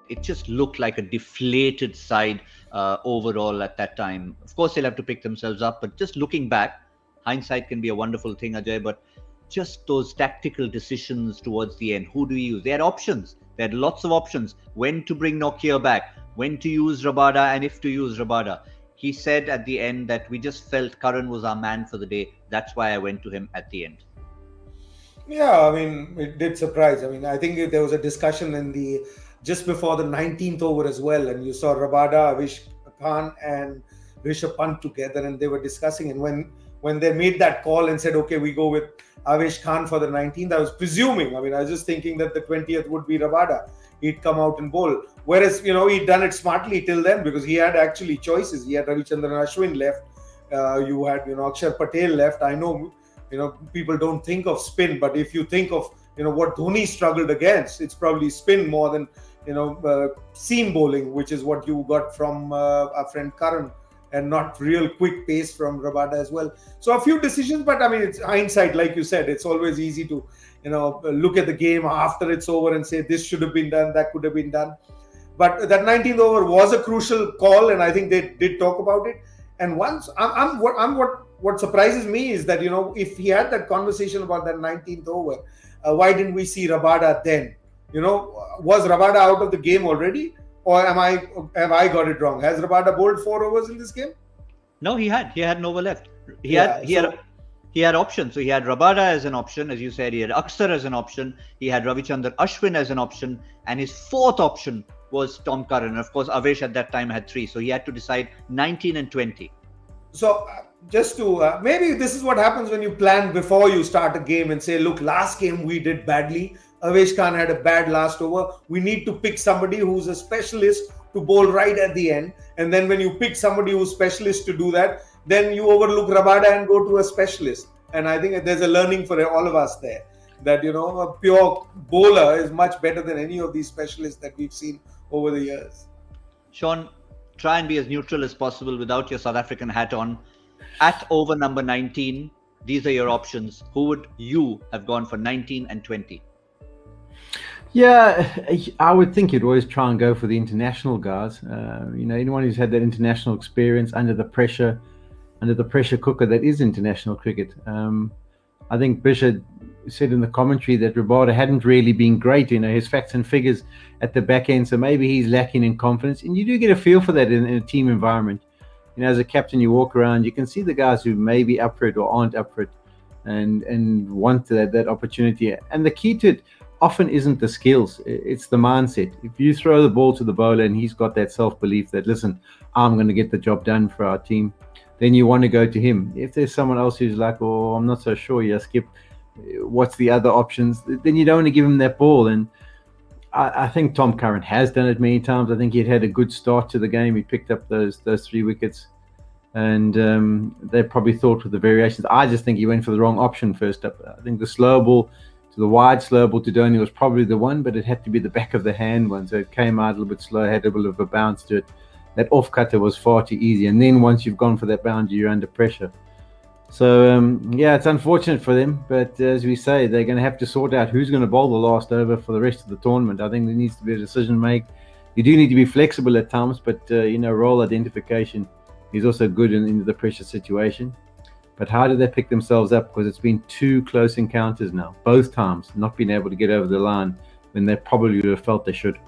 it just looked like a deflated side overall at that time. Of course, they'll have to pick themselves up, but just looking back, hindsight can be a wonderful thing, Ajay. But just those tactical decisions towards the end. Who do you use? They had options. They had lots of options. When to bring Nortje back, when to use Rabada, and if to use Rabada. He said at the end that we just felt Karan was our man for the day. That's why I went to him at the end. Yeah, I mean, it did surprise. I mean, I think there was a discussion in the just before the 19th over as well, and you saw Rabada, Avish Khan, and Rishabh Pant together, and they were discussing. And when they made that call and said, "Okay, we go with Avish Khan for the 19th," I was presuming. I mean, I was just thinking that the 20th would be Rabada. He'd come out and bowl. Whereas, he'd done it smartly till then because he had actually choices. He had Ravichandran Ashwin left. You had, Akshar Patel left. I know, people don't think of spin, but if you think of, what Dhoni struggled against, it's probably spin more than, seam bowling, which is what you got from our friend Karan, and not real quick pace from Rabada as well. So a few decisions, but I mean, it's hindsight, like you said. It's always easy to, look at the game after it's over and say this should have been done, that could have been done. But that 19th over was a crucial call, and I think they did talk about it. And once what surprises me is that if he had that conversation about that 19th over, why didn't we see Rabada then? Was Rabada out of the game already? Or have I got it wrong? Has Rabada bowled 4 overs in this game? No, he had an over left. He had options. So he had Rabada as an option, as you said. He had Akshar as an option. He had Ravichandran Ashwin as an option, and his fourth option was Tom Curran. And of course, Avesh at that time had 3, so he had to decide 19 and 20. So just to maybe this is what happens when you plan before you start a game and say, look, last game we did badly. Avesh Khan had a bad last over. We need to pick somebody who's a specialist to bowl right at the end. And then when you pick somebody who's specialist to do that, then you overlook Rabada and go to a specialist. And I think there's a learning for all of us there that, a pure bowler is much better than any of these specialists that we've seen over the years. Shaun, try and be as neutral as possible without your South African hat on. At over number 19, these are your options. Who would you have gone for 19 and 20? Yeah, I would think you'd always try and go for the international guys. Anyone who's had that international experience under the pressure cooker that is international cricket. I think Bisha said in the commentary that Rabada hadn't really been great, his facts and figures at the back end, so maybe he's lacking in confidence. And you do get a feel for that in a team environment. As a captain, you walk around, you can see the guys who may be up for it or aren't up for it and want that opportunity. And the key to it often isn't the skills, it's the mindset. If you throw the ball to the bowler and he's got that self-belief that, listen, I'm going to get the job done for our team, then you want to go to him. If there's someone else who's like, oh, I'm not so sure, yeah, Skip, what's the other options? Then you don't want to give him that ball. And I think Tom Curran has done it many times. I think he'd had a good start to the game. He picked up those 3 wickets. And they probably thought with the variations. I just think he went for the wrong option first up. I think the slow ball, to the wide slow ball to Dhoni was probably the one, but it had to be the back of the hand one. So it came out a little bit slow, had a bit of a bounce to it. That off cutter was far too easy. And then once you've gone for that boundary, you're under pressure. So, it's unfortunate for them. But as we say, they're going to have to sort out who's going to bowl the last over for the rest of the tournament. I think there needs to be a decision made. You do need to be flexible at times, but, role identification is also good in the pressure situation. But how do they pick themselves up? Because it's been 2 close encounters now, both times, not being able to get over the line when they probably would have felt they should.